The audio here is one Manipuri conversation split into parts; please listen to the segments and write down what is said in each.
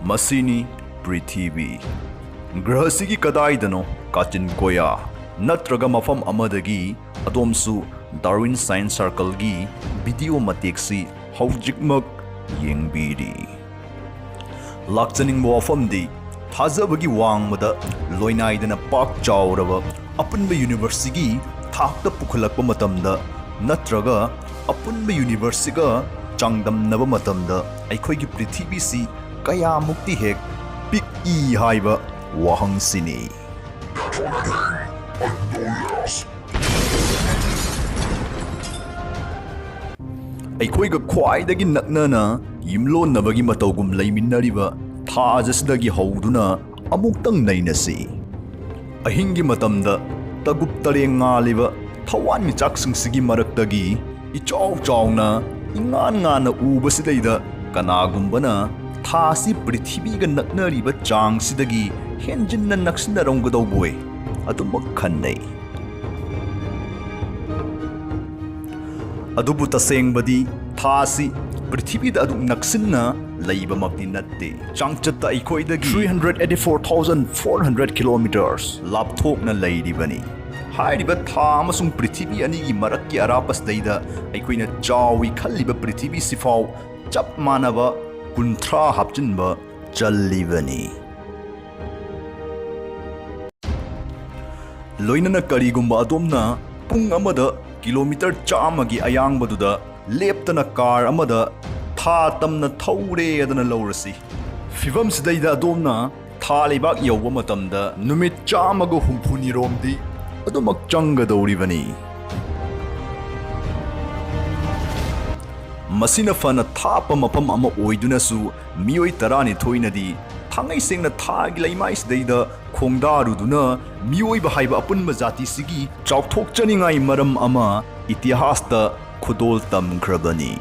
Masini Prithivi Grahasigi Kadaidano Kachin Koya Natraga Mafam Amadagi Adomsu Darwin Science Circle gi Video Matiksi Haujikmak Yengbiri Lakchaning Wafamdi Thazabagi Wangmada Loinaidana Park Chowrava Apunba University Thakta Pukhalakpa Matamda Natraga Apunba Universiga Changdam Navamatamda Aikoigi Prithibi Kaya Mukti Hek Pik E Haiba Wahang Sini Aikoiga Kwaidagi Naknana Yimlon Navagi Matogum Laiminariba Thajasdagi Hauduna Amuktang Nainasi Ahingi Matamda Taguptare Ngaliva Tawan Michaksung Sigi Maraktagi Ichaw Chawna Ingana Ubasidaida Kanagumbana Thasi Prithibiga Naknariba Chang Sidagi Henjin Naksina Rongado Boy Adumak Kanay Adubuta Seng Badi Thasi Prithibi da aduk naksina laiba makti natte changchatta ikoidagi 384,400 kilometers lapthok na lairibani hairiba tha amasung Prithibi anigi marakki arapas daida aikoina chawi khalliba Prithibi sifau chap manaba kunthra hapchinba challibani loinana karigumba adomna pung amada kilometer chamagi ayangbaduda leptana car amada tha tamna thaure adana lawrasi fivam sidaida adomna tha lebak yawba matamda numit chamaga humphuni romdi adumak changa dawribani masina fana thapa mapam ama oiduna su mioi tarani thoinadi thangai sengna thagi laimai sidaida khongdaruduna mioi ba haiba apunma jati sigi chawthok chaningai maram ama itihasta Khudol Tam Krabani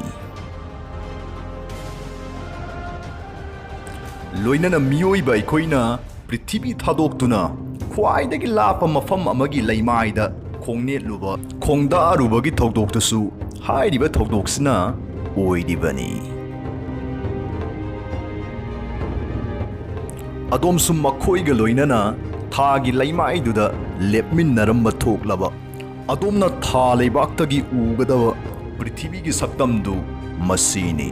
Loinana Mioi by Koina, Prithibi Thadoktuna, Kwaidagi Lapa Mafam Amagi Laimaida, Kongnet Luba, Kongda Rubagi Togdoktasu, Hai Diba Togdoksina, Oi Divani Adom Sum Makoiga Loinana, Tagi Laimaiduda, Lepmin Naramba Toklaba, Adomna Tha Leibaktagi Ugadawa. Prithibi ki saktamdu masini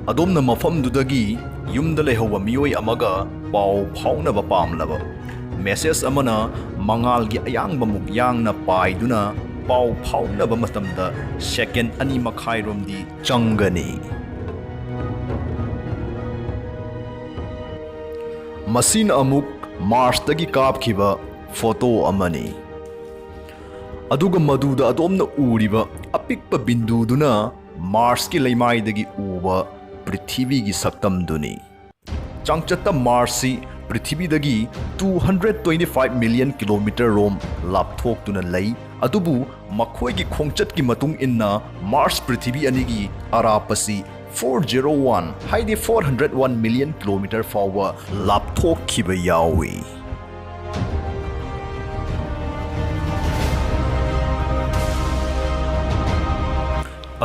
Adomna mafamdudagi yumda lehawa mioi amaga pau phaunaba pamlaba message amana mangalgi ayangba mukyangna paiduna pau phaunaba matamda second ani makhairomdi changani masin amuk Mars tagi kapkhiba Photo amani Aduga maduda adomna uriba apikpa binduduna Mars ki laimaidagi uba Prithibi gi saktamduni Changchatta Marsi Prithibi dagi 225 million kilometer rom lapthoktuna lay adubu makhoi gi khongchat ki matung inna Mars Prithibi anigi arapasi 401 haidi 401 million kilometer fawa lapthok khiba yawi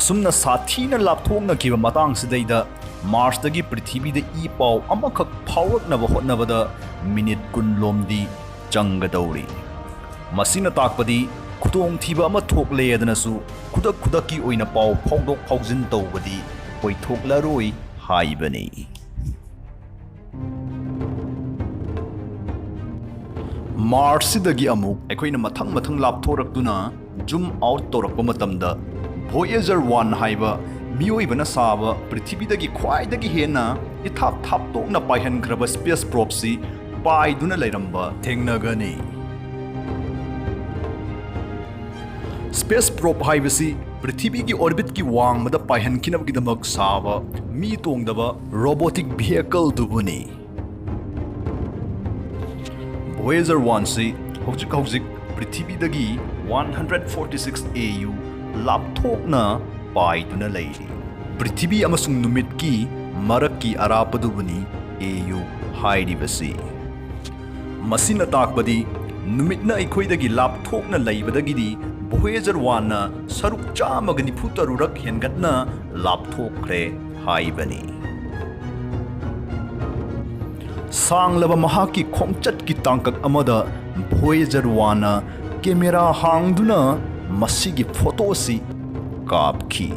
Asumna Sathina Lapthokna Kiva Matang Sidaida, Mars dagi Prithibi de E Pau, Amakak Powak Navahot Navada, Minute Kunlomdi, Changadauri. Masina Takpadi, Kutong Tiba Amatok Leadanasu, Kudak Kudaki Oina Pau, Pogdok Pauzin Tobadi, Poitok Laroi, Haibani. Mars dagi Amuk, Equina Matang Matang Laptoraktuna, Zoom out Torakamatamda. Voyager 1 haiba miyoibana saba Prithibi khwaidagi hena ithap thaptokna paihankraba space probe si paiduna lairamba thengnagani space probe haibasi Prithibi gi orbit ki wangmada paihankinabgidamak saba mi tongdaba robotic vehicle dubuni Voyager 1 si hojik Prithibi 146 AU lapthokna paiduna leiri Prithibi amasung numit ki marakki arapadubuni AU hairibasi masina takpadi numitna ikhoidagi lapthokna leibadagidi Voyager 1 saruk chamaga nifutarurak hengatna lapthokre haibani. Sanglaba mahaki khongchat ki tangkak amada Voyager 1 camera hangduna masigi photo si kapki.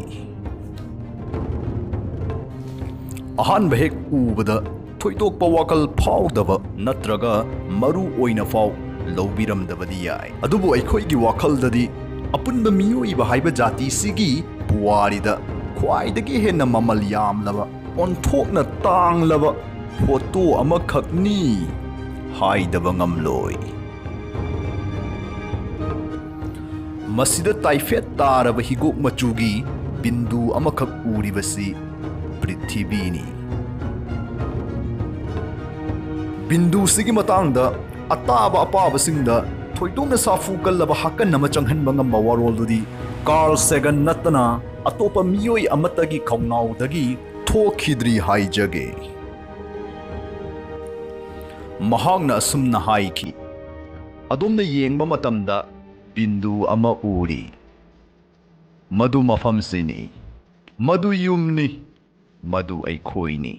Ahanba hek ubada thoidokpa wakal phawdaba natraga maru oina faw lawbiramdabadi yai. Adubu aikhoigi wakaldadi apunba miyoiba haiba jati sigi puwarida khwaidagi henna mamal yamlaba onthokna tanglaba photo amakhakni haidaba ngamloi. Masida taifet taraba higok machugi bindu amakhak uribasi Prithibini. Bindu sigi matangda ataba apaba singda thoidongna safu kallaba hakan nama changhanba ngamba waroldi Carl Sagan natana atopa miyoi amatagi khaunaudagi thokhidri haijage. Mahangna asumna haiki adomna yengba matamda bindu ama uri. Madu mafamsini, madu yumni, madu aikhoini.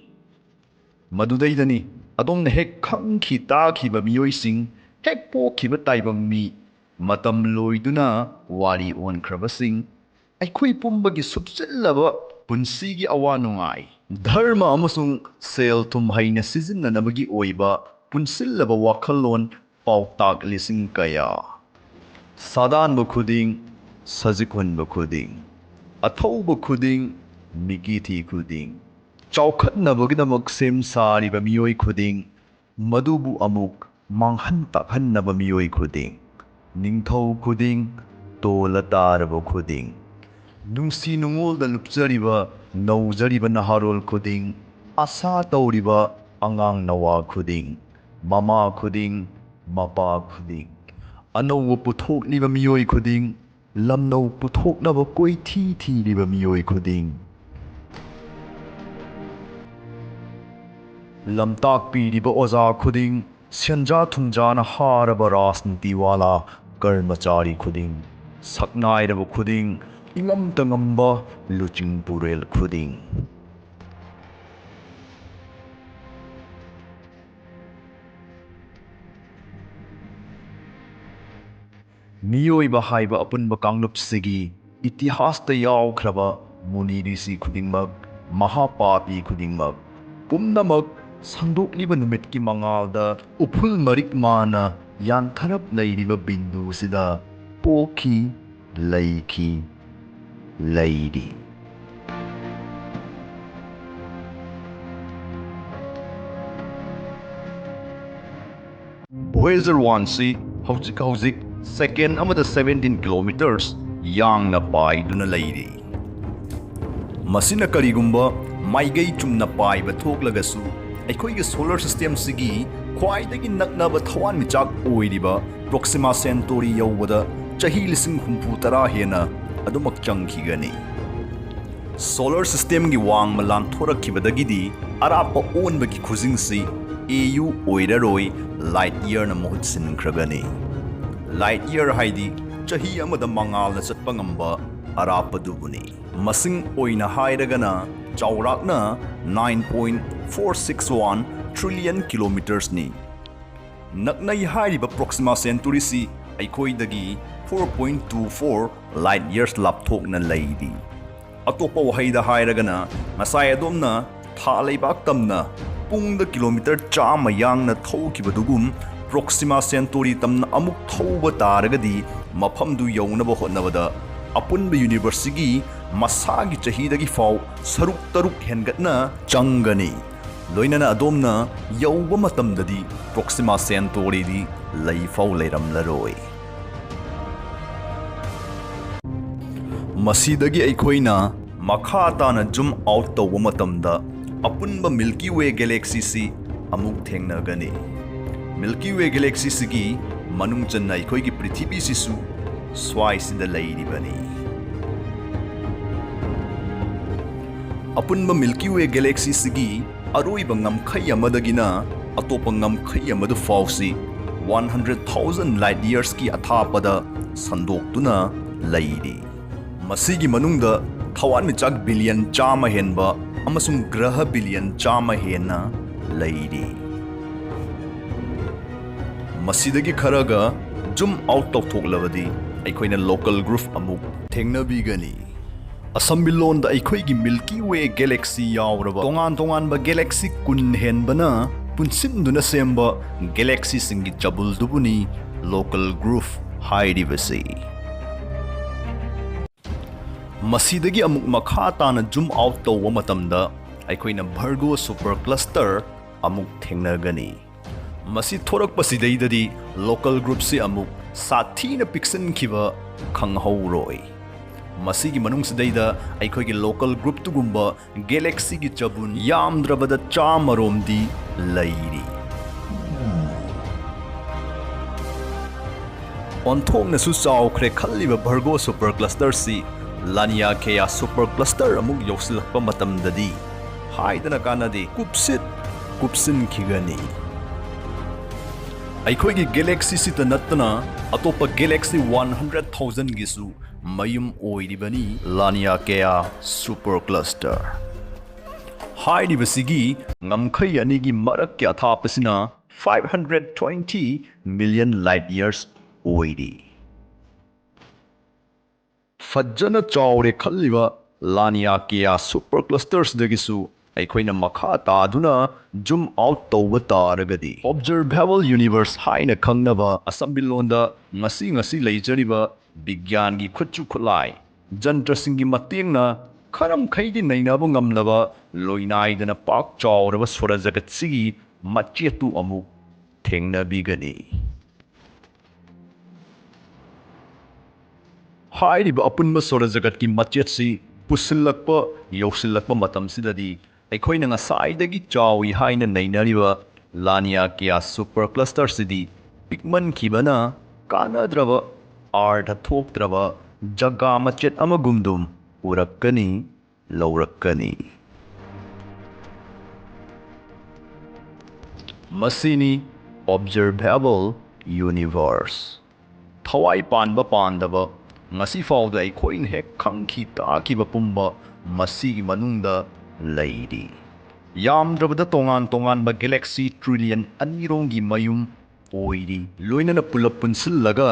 Madudaidani adomna hek khangki takhiba miyoising hek pokhiba taibang mi matam loiduna wari onkrabasing aikhoi pumbagi supchillaba punsigi awanungai dharma amasung sel thum haina sijinnanabagi oiba punsillaba wakhallon pautak lising kaya sadanba khuding sajikhunba khuding athauba khuding migithi khuding chaukhatnabagidamak sem sariba miyoi khuding madubu amuk manghan takhannaba miyoi khuding ningthau khuding tola taraba khuding nungsi nungolda lupjariba naujariba naharol khuding asa tauriba angang nawa khuding mama khuding mapa khuding anau puthokliba miyoi khuding lamnau puthoknaba koithi thiriba miyoi khuding lamtak piriba oza khuding senja thunjana haraba rasniti wala karmachari khuding saknairaba khuding ingamta ngamba luching purel khuding Miyoiba haiba apunba kanglupsigi itihasta yawkraba muni risi khudingmak mahapapi khudingmak pumnamak sangdokliba numitki mangalda uphul marik mana yantharap leiriba bindu sida poki leiki leiri. Voyager 1 si hauzik second amada 17 kilometers yangna paiduna leiri. Masina karigumba maigai chumna paiba thoklagasu aikhoiga solar system sigi khwaidagi naknaba thawan michak oiriba Proxima Centauri yawada chahi lising humpu tara hena adumak changkhigani. Solar system gi wang malan thorakhibadagidi arapa onbagi khujingsi AU oiraroi light year na mohut sinkragani. Light year haidi chahi amada mangal na chatpa ngamba arapadubuni. Masing oina hairagana chaurakna 9.461 trillion kilometers ni. Naknai hairiba Proxima Centauri si aikhoidagi 4.24 light years lapthok na leidi. Atopa wahaida hairagana masai adomna tha leibak tamna pungda kilometer chama yangna thokibadugum Proxima Centauri tamna amuk thauba taragadi mafamdu yaunaba hotnabada apunba university masagi chahidagi faw saruk taruk hengatna changani loinana adomna yauba matamdadi Proxima Centauri di leifaw leiramlaroi masidagi aikhoina makha tana zoom out tawba matamda apunba Milky Way galaxy si amuk thengnagani Milky Way galaxy sigi manung channa aikhoigi Prithibi sisu swai sida leiribani apunba Milky Way galaxy sigi aroiba ngamkhai amadagina atopa ngamkhai amadu fawsi 100,000 light years ki athapada sandoktuna ꯂꯩꯔꯤ꯫ ꯃꯁꯤꯒꯤ ꯃꯅꯨꯡꯗ ꯊꯋꯥꯟꯃꯤꯆꯥꯛ ꯕꯤꯂꯤꯌꯟ 100 ꯍꯦꯟꯕ ꯑꯃꯁꯨꯡ ꯒ꯭ꯔꯍ ꯕꯤꯂꯤꯌꯟ 100 ꯍꯦꯟꯅ ꯂꯩꯔꯤ꯫ ꯃꯁꯤꯗꯒꯤ ꯈꯔꯒ ꯖꯨꯝ ꯑꯥꯎꯠ ꯇꯧꯊꯣꯛꯂꯕꯗꯤ ꯑꯩꯈꯣꯏꯅ ꯂꯣꯀꯜ ꯒ꯭ꯔꯨꯞ ꯑꯃꯨꯛ ꯊꯦꯡꯅꯕꯤꯒꯅꯤ꯫ ꯑꯁꯝꯕꯤꯂꯣꯟꯗ ꯑꯩꯈꯣꯏꯒꯤ ꯃꯤꯜꯀꯤ ꯋꯦ ꯒꯦꯂꯦꯛꯁꯤ ꯌꯥꯎꯔꯕ ꯇꯣꯉꯥꯟ ꯇꯣꯉꯥꯟꯕ ꯒꯦꯂꯦꯛꯁꯤ 10 ꯍꯦꯟꯕꯅ ꯄꯨꯟꯁꯤꯟꯗꯨꯅ ꯁꯦꯝꯕ ꯒꯦꯂꯦꯛꯁꯤꯁꯤꯡꯒꯤ ꯆꯕꯨꯜꯗꯨꯕꯨꯅꯤ ꯂꯣꯀꯜ ꯒ꯭ꯔꯨꯞ ꯍꯥꯏꯔꯤꯕꯁꯤ꯫ ꯃꯁꯤꯗꯒꯤ ꯑꯃꯨꯛ ꯃꯈꯥ ꯇꯥꯅ ꯖꯨꯝ ꯑꯥꯎꯠ ꯇꯧꯕ ꯃꯇꯝꯗ ꯑꯩꯈꯣꯏꯅ ꯚꯔꯒꯣ ꯁꯨꯄꯔ ꯀ꯭ꯂꯁꯇꯔ ꯑꯃꯨꯛ ꯊꯦꯡꯅꯒꯅꯤ꯫ ꯃꯁꯤ ꯊꯣꯔꯛꯄꯁꯤꯗꯩꯗꯗꯤ ꯂꯣꯀꯜ ꯒ꯭ꯔꯨꯞꯁꯤ ꯑꯃꯨꯛ ꯁꯥꯊꯤꯅ ꯄꯤꯛꯁꯤꯟꯈꯤꯕ ꯈꯪꯍꯧꯔꯣꯏ꯫ ꯃꯁꯤꯒꯤ ꯃꯅꯨꯡꯁꯤꯗꯩꯗ ꯑꯩꯈꯣꯏꯒꯤ ꯂꯣꯀꯜ ꯒ꯭ꯔꯨꯞꯇꯨꯒꯨꯝꯕ ꯒꯦꯂꯦꯛꯁꯤꯒꯤ ꯆꯕꯨꯟ ꯌꯥꯝꯗ꯭ꯔꯕꯗ 100 ꯔꯣꯝꯗꯤ ꯂꯩꯔꯤ꯫ ꯑꯣꯟꯊꯣꯛꯅꯁꯨ ꯆꯥꯎꯈ꯭ꯔꯦ ꯈꯜꯂꯤꯕ ꯚꯔꯒꯣ ꯁꯨꯄꯔ ꯀ꯭ꯂꯁꯇꯔꯁꯤ ꯂꯥꯅꯤꯌꯥ ꯀꯦꯌꯥ ꯁꯨꯄꯔ ꯀ꯭ꯂꯁꯇꯔ ꯑꯃꯨꯛ ꯌꯧꯁꯤꯜꯂꯛꯄ ꯃꯇꯝꯗꯗꯤ ꯍꯥꯏꯗꯅ ꯀꯥꯟꯅꯗꯦ ꯀꯨꯞꯁꯤꯟꯈꯤꯒꯅꯤ꯫ ꯑꯩꯈꯣꯏꯒꯤ ꯒꯦꯂꯦꯛꯁꯤꯁꯤꯇ ꯅꯠꯇꯅ ꯑꯇꯣꯞꯄ ꯒꯦꯂꯦꯛꯁꯤ 100,000ꯒꯤꯁꯨ ꯃꯌꯨꯝ ꯑꯣꯏꯔꯤꯕꯅꯤ ꯂꯥꯅꯤꯌꯥ ꯀꯦꯌꯥ ꯁꯨꯄꯔ ꯀ꯭ꯂꯁꯇꯔ꯫ ꯍꯥꯏꯔꯤꯕꯁꯤꯒꯤ ꯉꯝꯈꯩ ꯑꯅꯤꯒꯤ ꯃꯔꯛꯀꯤ ꯑꯊꯥꯞꯄꯁꯤꯅ 520 ꯃꯤꯂꯤꯌꯟ ꯂꯥꯏꯠ ꯌꯔꯁ ꯑꯣꯏꯔꯤ꯫ ꯐꯖꯅ ꯆꯥꯎꯔꯦ ꯈꯜꯂꯤꯕ ꯂꯥꯅꯤꯌꯥ ꯀꯦꯌꯥ ꯁꯨꯄꯔ ꯀ꯭ꯂꯁꯇꯔꯁꯤꯗꯒꯤꯁꯨ ꯑꯩꯈꯣꯏꯅ ꯃꯈꯥ ꯇꯥꯗꯨꯅ ꯖꯨꯝ ꯑꯥꯎꯠ ꯇꯧꯕ ꯇꯥꯔꯒꯗꯤ ꯑꯣꯕꯖꯔꯚꯦꯕꯜ ꯌꯨꯅꯤꯚꯔꯁ ꯍꯥꯏꯅ ꯈꯪꯅꯕ ꯑꯁꯝꯕꯤꯂꯣꯟꯗ ꯉꯁꯤ ꯂꯩꯖꯔꯤꯕ ꯕꯤꯒ꯭ꯌꯥꯟꯒꯤ ꯈꯨꯠꯁꯨ ꯈꯨꯠꯂꯥꯏ ꯖꯟꯇ꯭ꯔꯁꯤꯡꯒꯤ ꯃꯇꯦꯡꯅ ꯈꯔꯝꯈꯩꯗꯤ ꯅꯩꯅꯕ ꯉꯝꯂꯕ ꯂꯣꯏꯅꯥꯏꯗꯅ ꯄꯥꯛ ꯆꯥꯎꯔꯕ ꯁꯣꯔ ꯖꯒꯠꯁꯤꯒꯤ ꯃꯆꯦꯠꯇꯨ ꯑꯃꯨꯛ ꯊꯦꯡꯅꯕꯤꯒꯅꯤ꯫ ꯍꯥꯏꯔꯤꯕ ꯑꯄꯨꯟꯕ ꯁꯣꯔ ꯖꯒꯠꯀꯤ ꯃꯆꯦꯠꯁꯤ ꯄꯨꯁꯤꯜꯂꯛꯄ ꯌꯧꯁꯤꯜꯂꯛꯄ ꯃꯇꯝꯁꯤꯗꯗꯤ ꯑꯩꯈꯣꯏꯅ ꯉꯁꯥꯏꯗꯒꯤ ꯆꯥꯎꯏ ꯍꯥꯏꯅ ꯅꯩꯅꯔꯤꯕ ꯂꯥꯅꯤꯌꯥ ꯀꯦꯌꯥ ꯁꯨꯄꯔ ꯀ꯭ꯂꯁꯇꯔꯁꯤꯗꯤ ꯄꯤꯛꯃꯟꯈꯤꯕꯅ ꯀꯥꯟꯅꯗ꯭ꯔꯕ ꯑꯥꯔꯊ ꯊꯣꯛꯇ꯭ꯔꯕ ꯖꯒꯥ ꯃꯆꯦꯠ ꯑꯃꯒꯨꯝꯗꯨꯝ ꯎꯔꯛꯀꯅꯤ ꯂꯧꯔꯛꯀꯅꯤ꯫ ꯃꯁꯤꯅꯤ ꯑꯣꯕꯖꯔꯚꯦꯕꯜ ꯌꯨꯅꯤꯚꯔꯁ꯫ ꯊꯋꯥꯏ ꯄꯥꯟꯕ ꯄꯥꯟꯗꯕ ꯉꯁꯤꯐꯥꯎꯗ ꯑꯩꯈꯣꯏꯅ ꯍꯦꯛ ꯈꯪꯈꯤ ꯇꯥꯈꯤꯕ ꯄꯨꯝꯕ ꯃꯁꯤꯒꯤ ꯃꯅꯨꯡꯗ ꯂꯩꯔꯤ꯫ ꯌꯥꯝꯗ꯭ꯔꯕꯗ ꯇꯣꯉꯥꯟ ꯇꯣꯉꯥꯟꯕ ꯒꯦꯂꯦꯛꯁꯤ ꯇ꯭ꯔꯤꯂꯤꯌꯟ 2ꯔꯣꯝꯒꯤ ꯃꯌꯨꯝ ꯑꯣꯏꯔꯤ꯫ ꯂꯣꯏꯅꯅ ꯄꯨꯂꯞ ꯄꯨꯟꯁꯤꯜꯂꯒ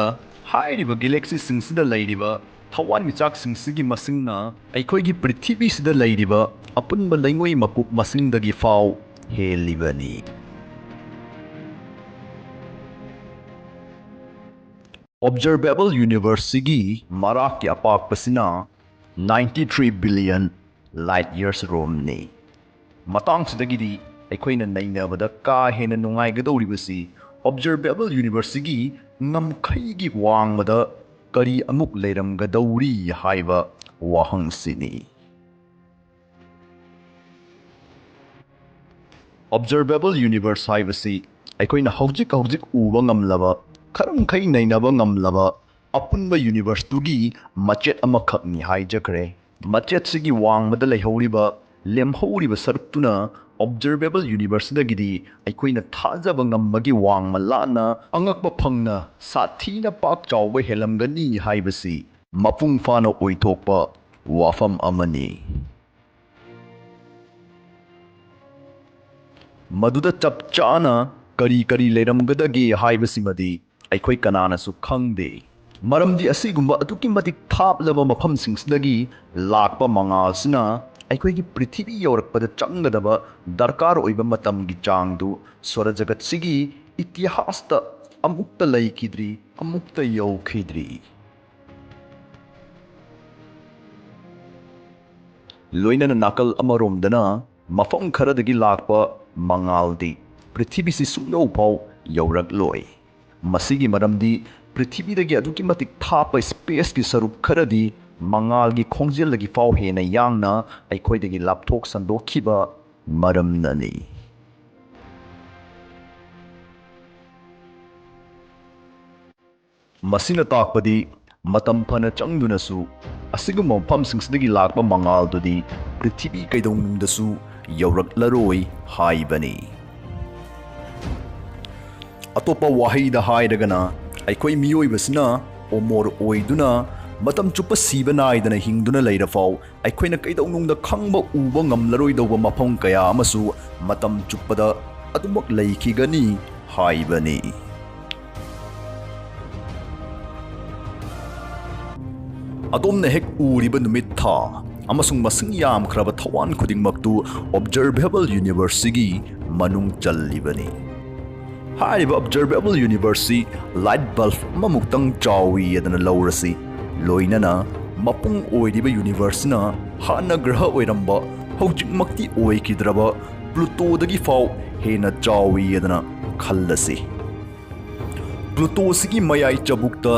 ꯍꯥꯏꯔꯤꯕ ꯒꯦꯂꯦꯛꯁꯤꯁꯤꯡꯁꯤꯗ ꯂꯩꯔꯤꯕ ꯊꯋꯥꯟꯃꯤꯆꯥꯛꯁꯤꯡꯁꯤꯒꯤ ꯃꯁꯤꯡꯅ ꯑꯩꯈꯣꯏꯒꯤ ꯄ꯭ꯔꯤꯊꯤꯕꯤꯁꯤꯗ ꯂꯩꯔꯤꯕ ꯑꯄꯨꯟꯕ ꯂꯩꯉꯣꯏ ꯃꯀꯨꯞ ꯃꯁꯤꯡꯗꯒꯤ ꯐꯥꯎ ꯍꯦꯜꯂꯤꯕꯅꯤ꯫ ꯑꯣꯕꯖꯔꯚꯦꯕꯜ ꯌꯨꯅꯤꯚꯔꯁꯁꯤꯒꯤ ꯃꯔꯥꯛꯀꯤ ꯑꯄꯥꯛꯄꯁꯤꯅ 93 ꯕꯤꯂꯤꯌꯟ ꯂꯥꯏꯠ ꯌꯔꯁ ꯔꯣꯝꯅꯤ꯫ ꯃꯇꯥꯡꯁꯤꯗꯒꯤꯗꯤ ꯑꯩꯈꯣꯏꯅ ꯅꯩꯅꯕꯗ ꯀꯥ ꯍꯦꯟꯅ ꯅꯨꯡꯉꯥꯏꯒꯗꯧꯔꯤꯕꯁꯤ ꯑꯣꯕꯖꯔꯚꯦꯕꯜ ꯌꯨꯅꯤꯚꯔꯁꯁꯤꯒꯤ ꯉꯝꯈꯩꯒꯤ ꯋꯥꯡꯃꯗ ꯀꯔꯤ ꯑꯃꯨꯛ ꯂꯩꯔꯝꯒꯗꯧꯔꯤ ꯍꯥꯏꯕ ꯋꯥꯍꯪꯁꯤꯅꯤ꯫ ꯑꯣꯕꯖꯔꯚꯦꯕꯜ ꯌꯨꯅꯤꯚꯔꯁ ꯍꯥꯏꯕꯁꯤ ꯑꯩꯈꯣꯏꯅ ꯍꯧꯖꯤꯛ ꯎꯕ ꯉꯝꯂꯕ ꯈꯔꯝꯈꯩ ꯅꯩꯅꯕ ꯉꯝꯂꯕ ꯑꯄꯨꯟꯕ ꯌꯨꯅꯤꯚꯔꯁꯇꯨꯒꯤ ꯃꯆꯦꯠ ꯑꯃꯈꯛꯅꯤ ꯍꯥꯏꯖꯈ꯭ꯔꯦ꯫ ꯃꯆꯦꯠꯁꯤꯒꯤ ꯋꯥꯡꯃꯗ ꯂꯩꯍꯧꯔꯤꯕ ꯂꯦꯝꯍꯧꯔꯤꯕ ꯁꯔꯨꯛꯇꯨꯅ ꯑꯣꯕꯖꯔꯚꯦꯕꯜ ꯌꯨꯅꯤꯚꯔꯁꯇꯒꯤꯗꯤ ꯑꯩꯈꯣꯏꯅ ꯊꯥꯖꯕ ꯉꯝꯕꯒꯤ ꯋꯥꯡꯃ ꯂꯥꯟꯅ ꯑꯉꯛꯄ ꯐꯪꯅ ꯁꯥꯊꯤꯅ ꯄꯥꯛ ꯆꯥꯎꯕ ꯍꯦꯜꯂꯝꯒꯅꯤ ꯍꯥꯏꯕꯁꯤ ꯃꯄꯨꯡ ꯐꯥꯅ ꯑꯣꯏꯊꯣꯛꯄ ꯋꯥꯐꯝ ꯑꯃꯅꯤ꯫ ꯃꯗꯨꯗ ꯆꯞ ꯆꯥꯅ ꯀꯔꯤ ꯂꯩꯔꯝꯒꯗꯒꯦ ꯍꯥꯏꯕꯁꯤꯃꯗꯤ ꯑꯩꯈꯣꯏ ꯀꯅꯥꯅꯁꯨ ꯈꯪꯗꯦ꯫ ꯃꯔꯝꯗꯤ ꯑꯁꯤꯒꯨꯝꯕ ꯑꯗꯨꯛꯀꯤ ꯃꯇꯤꯛ ꯊꯥꯞꯂꯕ ꯃꯐꯝꯁꯤꯡꯁꯤꯗꯒꯤ ꯂꯥꯛꯄ ꯃꯉꯥꯜꯁꯤꯅ ꯑꯩꯈꯣꯏꯒꯤ ꯄ꯭ꯔꯤꯊꯤꯕꯤ ꯌꯧꯔꯛꯄꯗ ꯆꯪꯒꯗꯕ ꯗꯔꯀꯥꯔ ꯑꯣꯏꯕ ꯃꯇꯝꯒꯤ ꯆꯥꯡꯗꯨ ꯁꯣꯔ ꯖꯒꯠꯁꯤꯒꯤ ꯏꯇꯤꯍꯥꯁꯇ ꯑꯃꯨꯛꯇ ꯂꯩꯈꯤꯗ꯭ꯔꯤ, ꯑꯃꯨꯛꯇ ꯌꯧꯈꯤꯗ꯭ꯔꯤ꯫ ꯂꯣꯏꯅꯅ ꯅꯥꯀꯜ ꯑꯃꯔꯣꯝꯗꯅ ꯃꯐꯝ ꯈꯔꯗꯒꯤ ꯂꯥꯛꯄ ꯃꯉꯥꯜꯗꯤ ꯄ꯭ꯔꯤꯊꯤꯕꯤꯁꯤ ꯁꯨꯡꯌꯧ ꯐꯥꯎ ꯌꯧꯔꯛꯂꯣꯏ꯫ ꯃꯁꯤꯒꯤ ꯃꯔꯝꯗꯤ ꯄ꯭ꯔꯤꯊꯤꯕꯤꯗꯒꯤ ꯑꯗꯨꯛꯀꯤ ꯃꯇꯤꯛ ꯊꯥꯞꯄ ꯁ꯭ꯄꯦꯁꯀꯤ ꯁꯔꯨꯛ ꯈꯔꯗꯤ ꯃꯉꯥꯜꯒꯤ ꯈꯣꯡꯖꯦꯜꯗꯒꯤ ꯐꯥꯎ ꯍꯦꯟꯅ ꯌꯥꯡꯅ ꯑꯩꯈꯣꯏꯗꯒꯤ ꯂꯥꯞꯊꯣꯛ ꯁꯟꯗꯣꯛꯈꯤꯕ ꯃꯔꯝꯅꯅꯤ꯫ ꯃꯁꯤꯅ ꯇꯥꯛꯄꯗꯤ ꯃꯇꯝ ꯐꯅ ꯆꯪꯗꯨꯅꯁꯨ ꯑꯁꯤꯒꯨꯝꯕ ꯃꯐꯝꯁꯤꯡꯁꯤꯗꯒꯤ ꯂꯥꯛꯄ ꯃꯉꯥꯜꯗꯨꯗꯤ ꯄ꯭ꯔꯤꯊꯤꯕꯤ ꯀꯩꯗꯧꯅꯨꯡꯗꯁꯨ ꯌꯧꯔꯛꯂꯔꯣꯏ ꯍꯥꯏꯕꯅꯤ꯫ ꯑꯇꯣꯞꯄ ꯋꯥꯍꯩꯗ ꯍꯥꯏꯔꯒꯅ ꯑꯩꯈꯣꯏ ꯃꯤꯑꯣꯏꯕꯁꯤꯅ ꯑꯣꯃꯣꯔ ꯑꯣꯏꯗꯨꯅ matam chupa siba naidana hingduna leirafau aikoina kaidonungda khangba uba ngamlaroidauba mafam kaya amasu matam chupada adumak leikigani haibani. Adomna hek uriba numit tha amasung masing yamkhraba thawan khudingmaktu Observable University manung challibani. Hariba Observable University light bulb mamuktang chawi adana laurasi loinana mapung oiriba universe na hana graha oiramba hojikmakti oikidraba Pluto dagi fau hena chawi adana khallasi. Pluto sigi mayai chabukta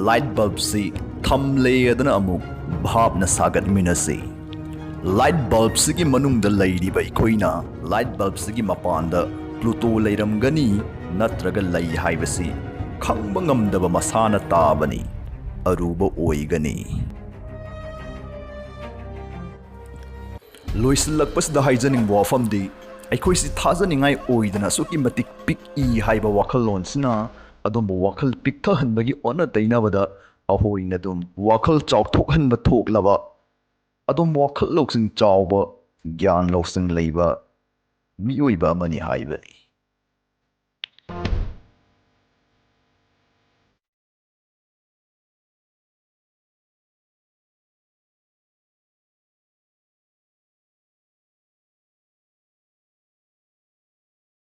light bulb si thamle adana amuk bhabna sagat minasi. Light bulb sigi manungda leiriba ikoina light bulb sigi mapanda Pluto leiramgani natraga lei haibasi khangba ngamdaba masana tabani aruba oigani. Loisilakpasda haijaning wafamdi aikoisi thajaningai oidana suki matik pik I haiba wakhalonsina adumbu wakhal pikthahanbagi ona tainabada ahoina dum wakhal chawthokhanba thoklaba adum wakhal loksing chawba gyan loksing leiba mioiba mani haibani.